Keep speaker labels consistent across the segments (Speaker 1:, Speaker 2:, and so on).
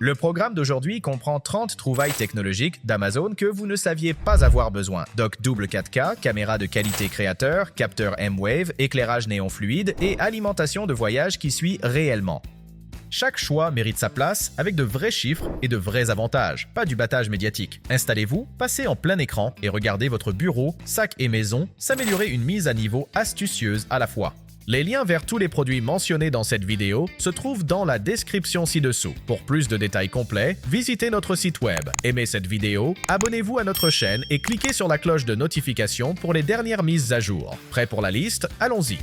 Speaker 1: Le programme d'aujourd'hui comprend 30 trouvailles technologiques d'Amazon que vous ne saviez pas avoir besoin. Dock double 4K, caméra de qualité créateur, capteur M-Wave, éclairage néon fluide et alimentation de voyage qui suit réellement. Chaque choix mérite sa place avec de vrais chiffres et de vrais avantages, pas du battage médiatique. Installez-vous, passez en plein écran et regardez votre bureau, sac et maison s'améliorer une mise à niveau astucieuse à la fois. Les liens vers tous les produits mentionnés dans cette vidéo se trouvent dans la description ci-dessous. Pour plus de détails complets, visitez notre site web. Aimez cette vidéo, abonnez-vous à notre chaîne et cliquez sur la cloche de notification pour les dernières mises à jour. Prêt pour la liste? Allons-y!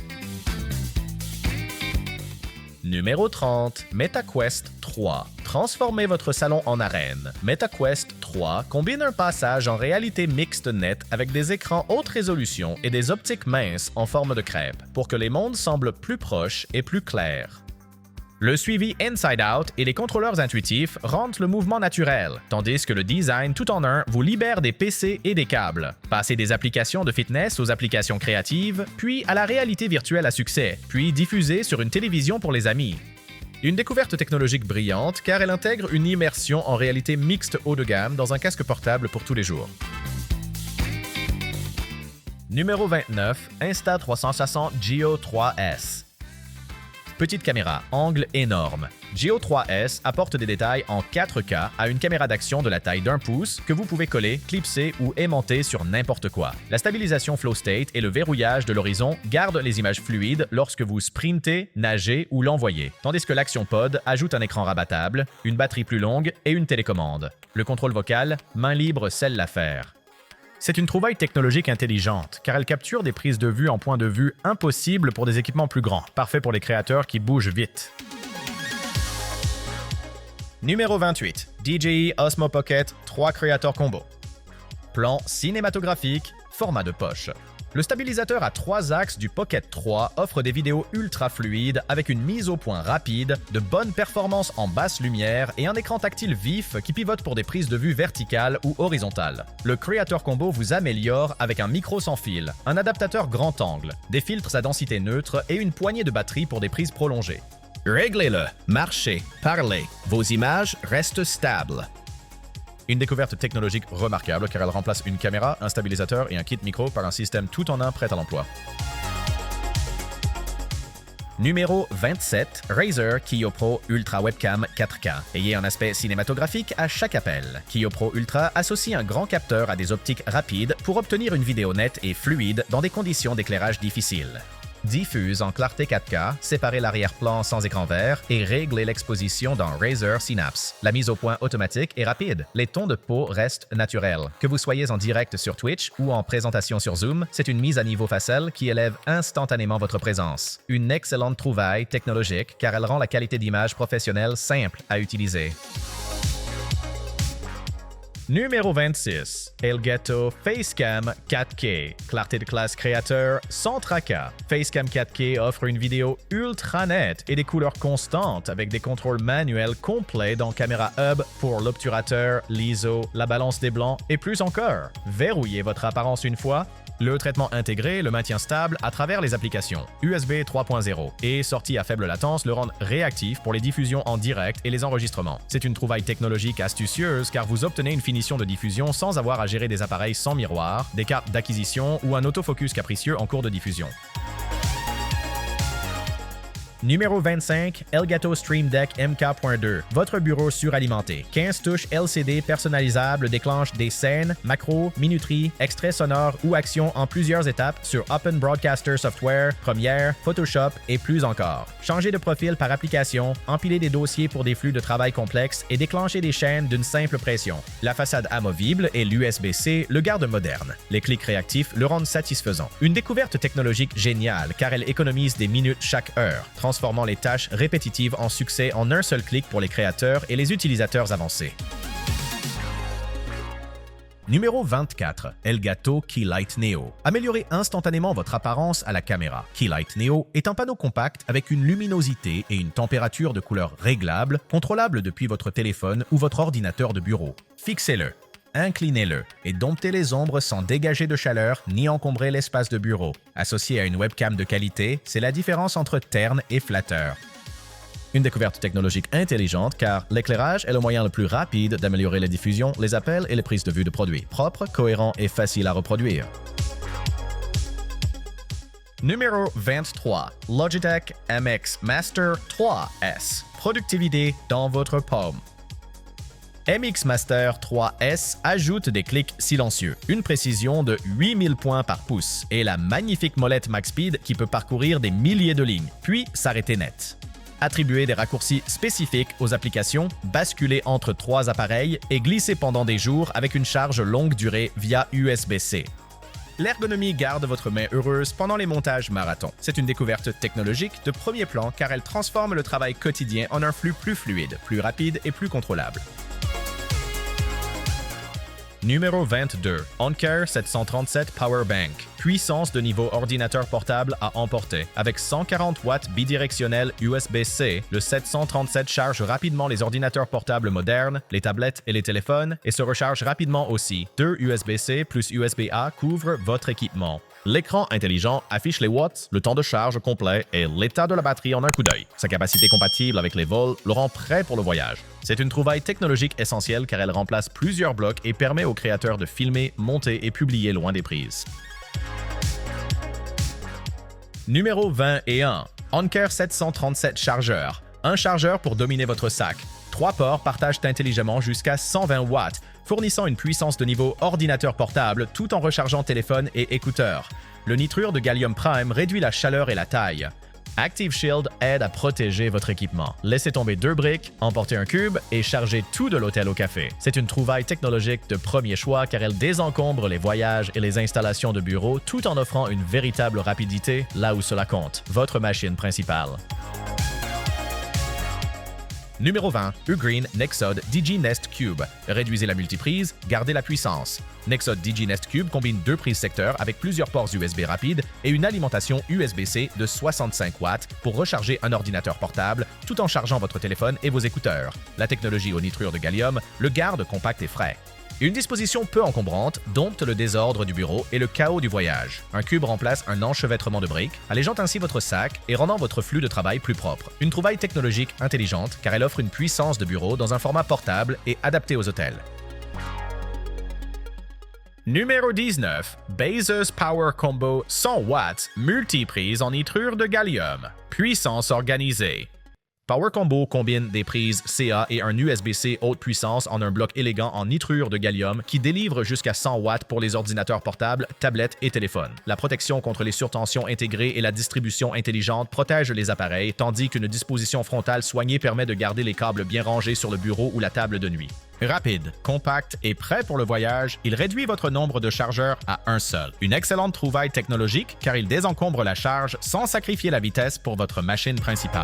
Speaker 1: Numéro 30. MetaQuest 3. Transformez votre salon en arène. MetaQuest 3 combine un passage en réalité mixte nette avec des écrans haute résolution et des optiques minces en forme de crêpe pour que les mondes semblent plus proches et plus clairs. Le suivi Inside Out et les contrôleurs intuitifs rendent le mouvement naturel, tandis que le design tout en un vous libère des PC et des câbles. Passez des applications de fitness aux applications créatives, puis à la réalité virtuelle à succès, puis diffusée sur une télévision pour les amis. Une découverte technologique brillante car elle intègre une immersion en réalité mixte haut de gamme dans un casque portable pour tous les jours. Numéro 29. Insta360 Geo 3S. Petite caméra, angle énorme. Geo 3S apporte des détails en 4K à une caméra d'action de la taille d'1 pouce que vous pouvez coller, clipser ou aimanter sur n'importe quoi. La stabilisation flow state et le verrouillage de l'horizon gardent les images fluides lorsque vous sprintez, nagez ou l'envoyez, tandis que l'action pod ajoute un écran rabattable, une batterie plus longue et une télécommande. Le contrôle vocal, main libre scelle l'affaire. C'est une trouvaille technologique intelligente, car elle capture des prises de vue en point de vue impossibles pour des équipements plus grands, parfait pour les créateurs qui bougent vite. Numéro 28. DJI Osmo Pocket 3 Creator Combo. Plan cinématographique, format de poche. Le stabilisateur à 3 axes du Pocket 3 offre des vidéos ultra fluides avec une mise au point rapide, de bonnes performances en basse lumière et un écran tactile vif qui pivote pour des prises de vue verticales ou horizontales. Le Creator Combo vous améliore avec un micro sans fil, un adaptateur grand angle, des filtres à densité neutre et une poignée de batterie pour des prises prolongées. Réglez-le, marchez, parlez, vos images restent stables. Une découverte technologique remarquable car elle remplace une caméra, un stabilisateur et un kit micro par un système tout en un prêt à l'emploi. Numéro 27. Razer Kiyo Pro Ultra Webcam 4K. Ayez un aspect cinématographique à chaque appel. Kiyo Pro Ultra associe un grand capteur à des optiques rapides pour obtenir une vidéo nette et fluide dans des conditions d'éclairage difficiles. Diffuse en clarté 4K, séparez l'arrière-plan sans écran vert et réglez l'exposition dans Razer Synapse. La mise au point automatique est rapide. Les tons de peau restent naturels. Que vous soyez en direct sur Twitch ou en présentation sur Zoom, c'est une mise à niveau facile qui élève instantanément votre présence. Une excellente trouvaille technologique car elle rend la qualité d'image professionnelle simple à utiliser. Numéro 26. Elgato Facecam 4K. Clarté de classe créateur sans tracas. Facecam 4K offre une vidéo ultra nette et des couleurs constantes avec des contrôles manuels complets dans Camera Hub pour l'obturateur, l'ISO, la balance des blancs et plus encore. Verrouillez votre apparence une fois. Le traitement intégré le maintient stable à travers les applications. USB 3.0 et sortie à faible latence le rendent réactif pour les diffusions en direct et les enregistrements. C'est une trouvaille technologique astucieuse car vous obtenez une finition de diffusion sans avoir à gérer des appareils sans miroir, des cartes d'acquisition ou un autofocus capricieux en cours de diffusion. Numéro 25. Elgato Stream Deck MK.2. Votre bureau suralimenté. 15 touches LCD personnalisables déclenchent des scènes, macros, minuteries, extraits sonores ou actions en plusieurs étapes sur Open Broadcaster Software, Premiere, Photoshop et plus encore. Changez de profil par application, empilez des dossiers pour des flux de travail complexes et déclenchez des chaînes d'une simple pression. La façade amovible et l'USB-C le gardent moderne. Les clics réactifs le rendent satisfaisant. Une découverte technologique géniale car elle économise des minutes chaque heure, transformant les tâches répétitives en succès en un seul clic pour les créateurs et les utilisateurs avancés. Numéro 24. Elgato Keylight Neo. Améliorez instantanément votre apparence à la caméra. Keylight Neo est un panneau compact avec une luminosité et une température de couleur réglable, contrôlable depuis votre téléphone ou votre ordinateur de bureau. Fixez-le. Inclinez-le et domptez les ombres sans dégager de chaleur ni encombrer l'espace de bureau. Associé à une webcam de qualité, c'est la différence entre terne et flatteur. Une découverte technologique intelligente car l'éclairage est le moyen le plus rapide d'améliorer la diffusion, les appels et les prises de vue de produits. Propre, cohérent et facile à reproduire. Numéro 23. Logitech MX Master 3S. Productivité dans votre paume. MX Master 3S ajoute des clics silencieux, une précision de 8000 points par pouce et la magnifique molette MaxSpeed qui peut parcourir des milliers de lignes, puis s'arrêter net. Attribuer des raccourcis spécifiques aux applications, basculer entre 3 appareils et glisser pendant des jours avec une charge longue durée via USB-C. L'ergonomie garde votre main heureuse pendant les montages marathons. C'est une découverte technologique de premier plan car elle transforme le travail quotidien en un flux plus fluide, plus rapide et plus contrôlable. Numéro 22. Anker 737 Power Bank. Puissance de niveau ordinateur portable à emporter. Avec 140 watts bidirectionnel USB-C, le 737 charge rapidement les ordinateurs portables modernes, les tablettes et les téléphones et se recharge rapidement aussi. 2 USB-C plus USB-A couvrent votre équipement. L'écran intelligent affiche les watts, le temps de charge complet et l'état de la batterie en un coup d'œil. Sa capacité compatible avec les vols le rend prêt pour le voyage. C'est une trouvaille technologique essentielle car elle remplace plusieurs blocs et permet aux créateurs de filmer, monter et publier loin des prises. Numéro 21. Anker 737 chargeur. Un chargeur pour dominer votre sac. 3 ports partagent intelligemment jusqu'à 120 watts, fournissant une puissance de niveau ordinateur portable tout en rechargeant téléphone et écouteurs. Le nitrure de gallium prime réduit la chaleur et la taille. Active Shield aide à protéger votre équipement. Laissez tomber 2 briques, emportez un cube et chargez tout de l'hôtel au café. C'est une trouvaille technologique de premier choix car elle désencombre les voyages et les installations de bureau tout en offrant une véritable rapidité là où cela compte. Votre machine principale. Numéro 20. Ugreen Nexod DigiNest Cube. Réduisez la multiprise, gardez la puissance. Nexod DigiNest Cube combine 2 prises secteur avec plusieurs ports USB rapides et une alimentation USB-C de 65 watts pour recharger un ordinateur portable tout en chargeant votre téléphone et vos écouteurs. La technologie au nitrure de gallium le garde compact et frais. Une disposition peu encombrante dompte le désordre du bureau et le chaos du voyage. Un cube remplace un enchevêtrement de briques, allégeant ainsi votre sac et rendant votre flux de travail plus propre. Une trouvaille technologique intelligente car elle offre une puissance de bureau dans un format portable et adapté aux hôtels. Numéro 19. Bezos Power Combo 100 watts, multiprise en nitrure de gallium. Puissance organisée. Power Combo combine des prises CA et un USB-C haute puissance en un bloc élégant en nitrure de gallium qui délivre jusqu'à 100 watts pour les ordinateurs portables, tablettes et téléphones. La protection contre les surtensions intégrées et la distribution intelligente protègent les appareils, tandis qu'une disposition frontale soignée permet de garder les câbles bien rangés sur le bureau ou la table de nuit. Rapide, compact et prêt pour le voyage, il réduit votre nombre de chargeurs à un seul. Une excellente trouvaille technologique car il désencombre la charge sans sacrifier la vitesse pour votre machine principale.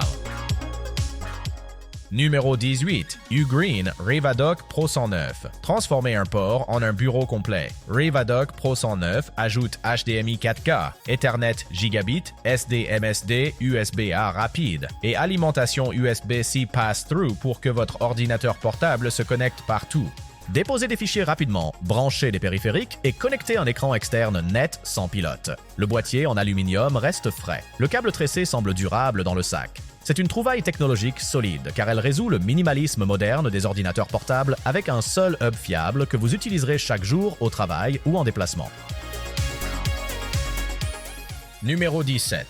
Speaker 1: Numéro 18. Ugreen Revadoc Pro 109. Transformez un port en un bureau complet. Revadoc Pro 109 ajoute HDMI 4K, Ethernet Gigabit, SD-MSD, USB-A rapide et alimentation USB-C Pass-Through pour que votre ordinateur portable se connecte partout. Déposez des fichiers rapidement, branchez des périphériques et connectez un écran externe net sans pilote. Le boîtier en aluminium reste frais. Le câble tressé semble durable dans le sac. C'est une trouvaille technologique solide car elle résout le minimalisme moderne des ordinateurs portables avec un seul hub fiable que vous utiliserez chaque jour au travail ou en déplacement. Numéro 17.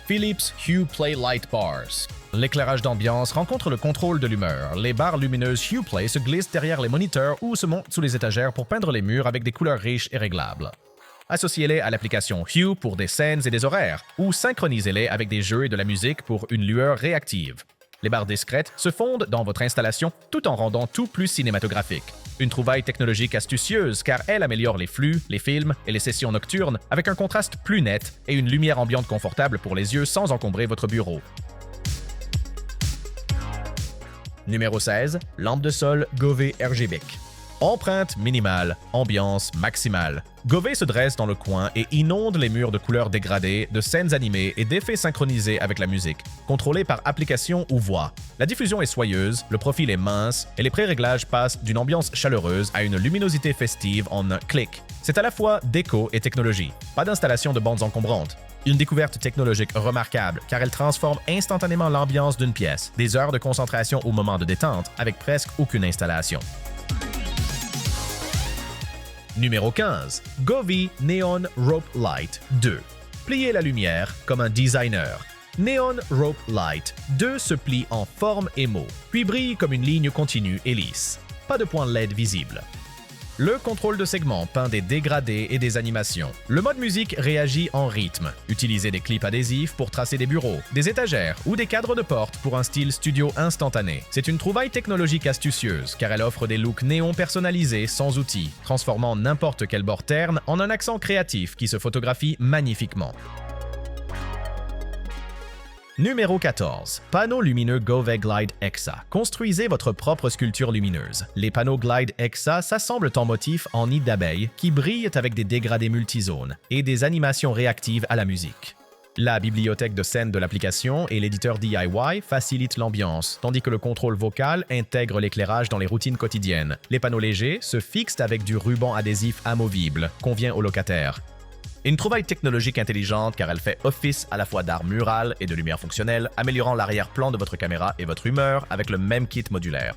Speaker 1: Philips Hue Play Light Bars. L'éclairage d'ambiance rencontre le contrôle de l'humeur. Les barres lumineuses Hue Play se glissent derrière les moniteurs ou se montent sous les étagères pour peindre les murs avec des couleurs riches et réglables. Associez-les à l'application Hue pour des scènes et des horaires, ou synchronisez-les avec des jeux et de la musique pour une lueur réactive. Les barres discrètes se fondent dans votre installation tout en rendant tout plus cinématographique. Une trouvaille technologique astucieuse car elle améliore les flux, les films et les sessions nocturnes avec un contraste plus net et une lumière ambiante confortable pour les yeux sans encombrer votre bureau. Numéro 16. Lampe de sol Govee RGBIC. Empreinte minimale, ambiance maximale. Govee se dresse dans le coin et inonde les murs de couleurs dégradées, de scènes animées et d'effets synchronisés avec la musique, contrôlés par application ou voix. La diffusion est soyeuse, le profil est mince et les pré-réglages passent d'une ambiance chaleureuse à une luminosité festive en un clic. C'est à la fois déco et technologie. Pas d'installation de bandes encombrantes. Une découverte technologique remarquable car elle transforme instantanément l'ambiance d'une pièce, des heures de concentration au moment de détente avec presque aucune installation. Numéro 15. Govee Neon Rope Light 2. Pliez la lumière comme un designer. Neon Rope Light 2 se plie en forme émo, puis brille comme une ligne continue et lisse. Pas de point LED visible. Le contrôle de segments peint des dégradés et des animations. Le mode musique réagit en rythme. Utilisez des clips adhésifs pour tracer des bureaux, des étagères ou des cadres de porte pour un style studio instantané. C'est une trouvaille technologique astucieuse car elle offre des looks néon personnalisés sans outils, transformant n'importe quel bord terne en un accent créatif qui se photographie magnifiquement. Numéro 14. Panneau lumineux Govee Glide Hexa. Construisez votre propre sculpture lumineuse. Les panneaux Glide Hexa s'assemblent en motif en nid d'abeille qui brillent avec des dégradés multizones et des animations réactives à la musique. La bibliothèque de scène de l'application et l'éditeur DIY facilitent l'ambiance, tandis que le contrôle vocal intègre l'éclairage dans les routines quotidiennes. Les panneaux légers se fixent avec du ruban adhésif amovible, convient aux locataires. Une trouvaille technologique intelligente car elle fait office à la fois d'art mural et de lumière fonctionnelle, améliorant l'arrière-plan de votre caméra et votre humeur avec le même kit modulaire.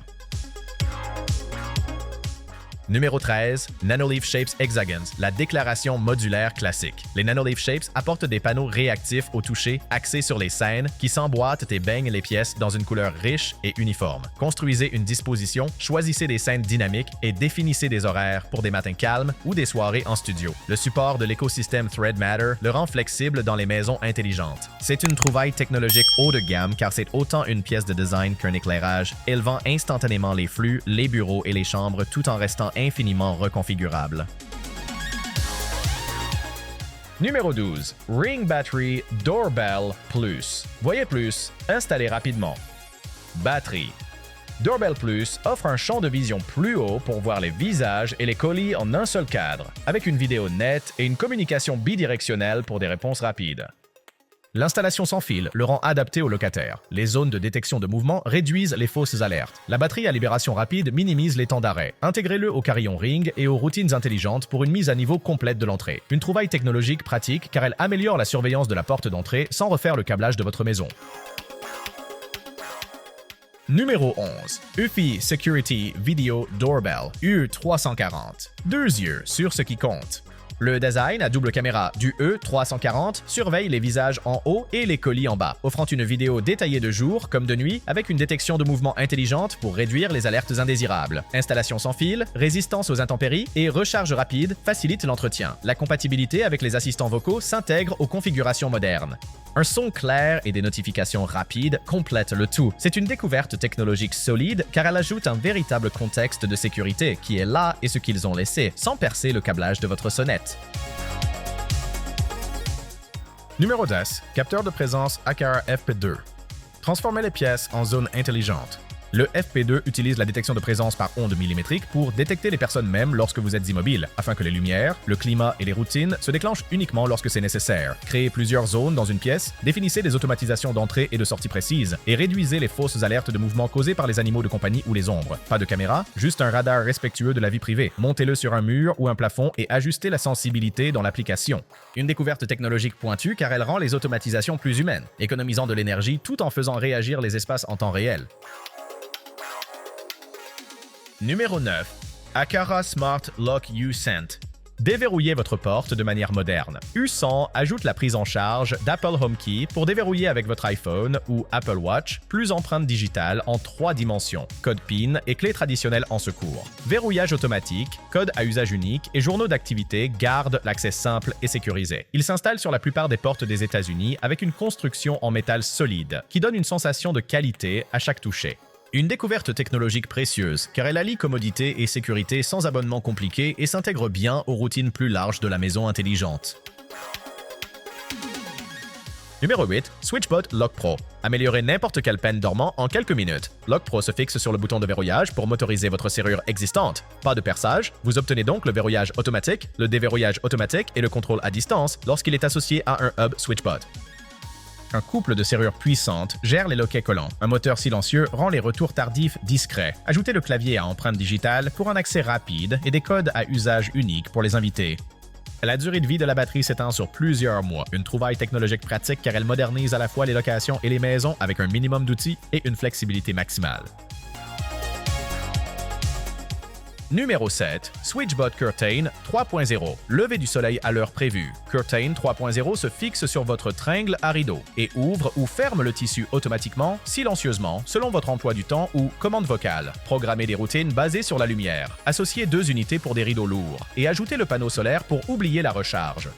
Speaker 1: Numéro 13. Nanoleaf Shapes Hexagons, la déclaration modulaire classique. Les Nanoleaf Shapes apportent des panneaux réactifs au toucher axés sur les scènes qui s'emboîtent et baignent les pièces dans une couleur riche et uniforme. Construisez une disposition, choisissez des scènes dynamiques et définissez des horaires pour des matins calmes ou des soirées en studio. Le support de l'écosystème Thread Matter le rend flexible dans les maisons intelligentes. C'est une trouvaille technologique haut de gamme car c'est autant une pièce de design qu'un éclairage, élevant instantanément les flux, les bureaux et les chambres tout en restant infiniment reconfigurable. Numéro 12. Ring Battery Doorbell Plus. Voyez plus, installez rapidement. Batterie. Doorbell Plus offre un champ de vision plus haut pour voir les visages et les colis en un seul cadre, avec une vidéo nette et une communication bidirectionnelle pour des réponses rapides. L'installation sans fil le rend adapté aux locataires. Les zones de détection de mouvement réduisent les fausses alertes. La batterie à libération rapide minimise les temps d'arrêt. Intégrez-le au carillon Ring et aux routines intelligentes pour une mise à niveau complète de l'entrée. Une trouvaille technologique pratique car elle améliore la surveillance de la porte d'entrée sans refaire le câblage de votre maison. Numéro 11. UFI Security Video Doorbell U340. 2 yeux sur ce qui compte. Le design à double caméra du E340 surveille les visages en haut et les colis en bas, offrant une vidéo détaillée de jour comme de nuit avec une détection de mouvement intelligente pour réduire les alertes indésirables. Installation sans fil, résistance aux intempéries et recharge rapide facilite l'entretien. La compatibilité avec les assistants vocaux s'intègre aux configurations modernes. Un son clair et des notifications rapides complètent le tout. C'est une découverte technologique solide car elle ajoute un véritable contexte de sécurité qui est là et ce qu'ils ont laissé, sans percer le câblage de votre sonnette. Numéro 10. Capteur de présence Aqara FP2. Transformez les pièces en zones intelligentes. Le FP2 utilise la détection de présence par ondes millimétriques pour détecter les personnes même lorsque vous êtes immobile, afin que les lumières, le climat et les routines se déclenchent uniquement lorsque c'est nécessaire. Créez plusieurs zones dans une pièce, définissez des automatisations d'entrée et de sortie précises, et réduisez les fausses alertes de mouvement causées par les animaux de compagnie ou les ombres. Pas de caméra, juste un radar respectueux de la vie privée. Montez-le sur un mur ou un plafond et ajustez la sensibilité dans l'application. Une découverte technologique pointue car elle rend les automatisations plus humaines, économisant de l'énergie tout en faisant réagir les espaces en temps réel. Numéro 9. Aqara Smart Lock U-Scent. Déverrouillez votre porte de manière moderne. U100 ajoute la prise en charge d'Apple HomeKey pour déverrouiller avec votre iPhone ou Apple Watch, plus empreinte digitale en 3 dimensions, code PIN et clé traditionnelle en secours. Verrouillage automatique, code à usage unique et journaux d'activité gardent l'accès simple et sécurisé. Il s'installe sur la plupart des portes des États-Unis avec une construction en métal solide qui donne une sensation de qualité à chaque toucher. Une découverte technologique précieuse, car elle allie commodité et sécurité sans abonnement compliqué et s'intègre bien aux routines plus larges de la maison intelligente. Numéro 8. SwitchBot Lock Pro. Améliorez n'importe quelle peine dormant en quelques minutes. Lock Pro se fixe sur le bouton de verrouillage pour motoriser votre serrure existante. Pas de perçage, vous obtenez donc le verrouillage automatique, le déverrouillage automatique et le contrôle à distance lorsqu'il est associé à un hub SwitchBot. Un couple de serrures puissantes gère les loquets collants. Un moteur silencieux rend les retours tardifs discrets. Ajoutez le clavier à empreinte digitale pour un accès rapide et des codes à usage unique pour les invités. La durée de vie de la batterie s'étend sur plusieurs mois. Une trouvaille technologique pratique car elle modernise à la fois les locations et les maisons avec un minimum d'outils et une flexibilité maximale. Numéro 7. SwitchBot Curtain 3.0. Lever du soleil à l'heure prévue. Curtain 3.0 se fixe sur votre tringle à rideau et ouvre ou ferme le tissu automatiquement, silencieusement, selon votre emploi du temps ou commande vocale. Programmez des routines basées sur la lumière. Associez 2 unités pour des rideaux lourds et ajoutez le panneau solaire pour oublier la recharge.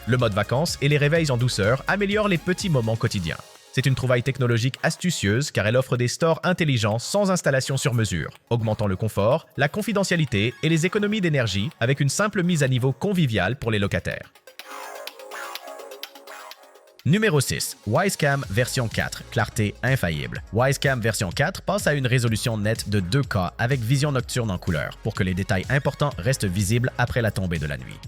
Speaker 1: Le mode vacances et les réveils en douceur améliorent les petits moments quotidiens. C'est une trouvaille technologique astucieuse car elle offre des stores intelligents sans installation sur mesure, augmentant le confort, la confidentialité et les économies d'énergie avec une simple mise à niveau conviviale pour les locataires. Numéro 6. Wisecam version 4, clarté infaillible. Wisecam version 4 passe à une résolution nette de 2K avec vision nocturne en couleur pour que les détails importants restent visibles après la tombée de la nuit.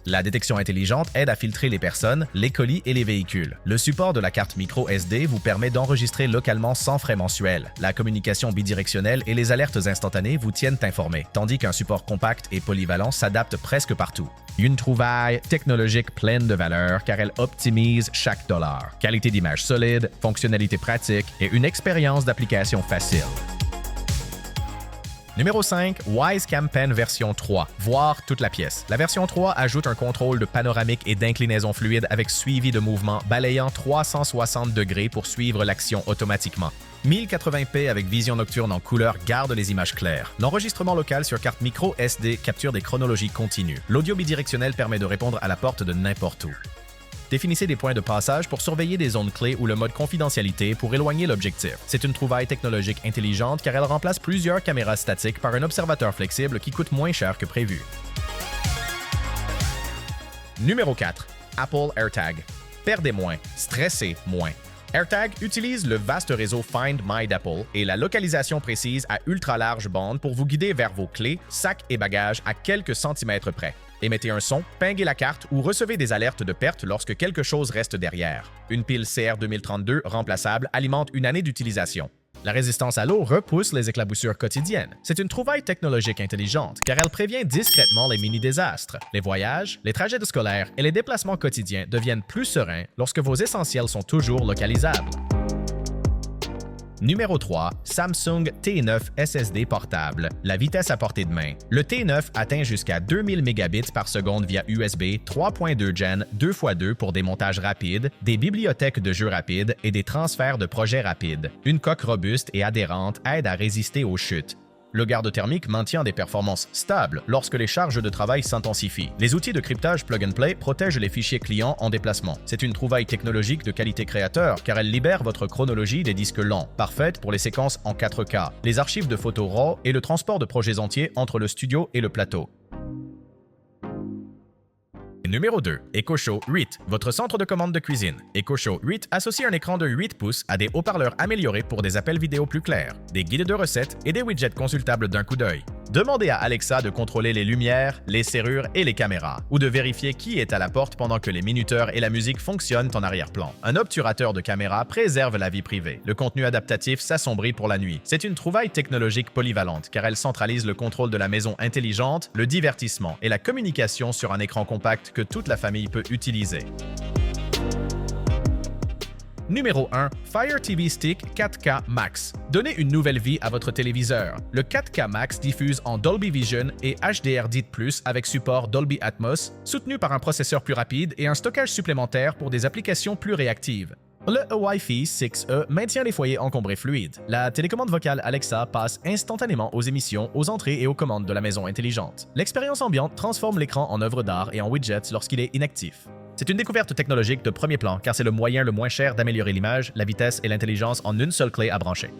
Speaker 1: La détection intelligente aide à filtrer les personnes, les colis et les véhicules. Le support de la carte micro SD vous permet d'enregistrer localement sans frais mensuels. La communication bidirectionnelle et les alertes instantanées vous tiennent informés, tandis qu'un support compact et polyvalent s'adapte presque partout. Une trouvaille technologique pleine de valeur car elle optimise chaque dollar. Qualité d'image solide, fonctionnalité pratique et une expérience d'application facile. Numéro 5. Wisecam Pen version 3. Voir toute la pièce. La version 3 ajoute un contrôle de panoramique et d'inclinaison fluide avec suivi de mouvement balayant 360 degrés pour suivre l'action automatiquement. 1080p avec vision nocturne en couleur garde les images claires. L'enregistrement local sur carte micro SD capture des chronologies continues. L'audio bidirectionnel permet de répondre à la porte de n'importe où. Définissez des points de passage pour surveiller des zones clés ou le mode confidentialité pour éloigner l'objectif. C'est une trouvaille technologique intelligente car elle remplace plusieurs caméras statiques par un observateur flexible qui coûte moins cher que prévu. Numéro 4. Apple AirTag. Perdez moins, stressez moins. AirTag utilise le vaste réseau Find My d'Apple et la localisation précise à ultra large bande pour vous guider vers vos clés, sacs et bagages à quelques centimètres près. Émettez un son, pinguez la carte ou recevez des alertes de perte lorsque quelque chose reste derrière. Une pile CR 2032 remplaçable alimente une année d'utilisation. La résistance à l'eau repousse les éclaboussures quotidiennes. C'est une trouvaille technologique intelligente car elle prévient discrètement les mini-désastres. Les voyages, les trajets scolaires et les déplacements quotidiens deviennent plus sereins lorsque vos essentiels sont toujours localisables. Numéro 3. Samsung T9 SSD portable. La vitesse à portée de main. Le T9 atteint jusqu'à 2000 Mbps par seconde via USB 3.2 Gen 2x2 pour des montages rapides, des bibliothèques de jeux rapides et des transferts de projets rapides. Une coque robuste et adhérente aide à résister aux chutes. Le garde thermique maintient des performances stables lorsque les charges de travail s'intensifient. Les outils de cryptage plug-and-play protègent les fichiers clients en déplacement. C'est une trouvaille technologique de qualité créateur car elle libère votre chronologie des disques lents, parfaite pour les séquences en 4K, les archives de photos RAW et le transport de projets entiers entre le studio et le plateau. Numéro 2. EcoShow 8, votre centre de commande de cuisine. EcoShow 8 associe un écran de 8 pouces à des haut-parleurs améliorés pour des appels vidéo plus clairs, des guides de recettes et des widgets consultables d'un coup d'œil. Demandez à Alexa de contrôler les lumières, les serrures et les caméras, ou de vérifier qui est à la porte pendant que les minuteurs et la musique fonctionnent en arrière-plan. Un obturateur de caméra préserve la vie privée. Le contenu adaptatif s'assombrit pour la nuit. C'est une trouvaille technologique polyvalente car elle centralise le contrôle de la maison intelligente, le divertissement et la communication sur un écran compact que toute la famille peut utiliser. Numéro 1. Fire TV Stick 4K Max. Donnez une nouvelle vie à votre téléviseur. Le 4K Max diffuse en Dolby Vision et HDR10+ avec support Dolby Atmos, soutenu par un processeur plus rapide et un stockage supplémentaire pour des applications plus réactives. Le Wi-Fi 6E maintient les foyers encombrés fluides. La télécommande vocale Alexa passe instantanément aux émissions, aux entrées et aux commandes de la maison intelligente. L'expérience ambiante transforme l'écran en œuvre d'art et en widgets lorsqu'il est inactif. C'est une découverte technologique de premier plan car c'est le moyen le moins cher d'améliorer l'image, la vitesse et l'intelligence en une seule clé à brancher.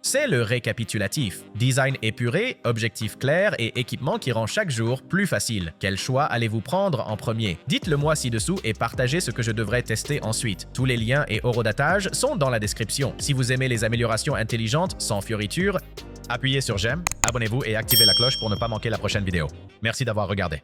Speaker 1: C'est le récapitulatif. Design épuré, objectif clair et équipement qui rend chaque jour plus facile. Quel choix allez-vous prendre en premier? Dites-le moi ci-dessous et partagez ce que je devrais tester ensuite. Tous les liens et horodatage sont dans la description. Si vous aimez les améliorations intelligentes sans fioritures, appuyez sur j'aime, abonnez-vous et activez la cloche pour ne pas manquer la prochaine vidéo. Merci d'avoir regardé.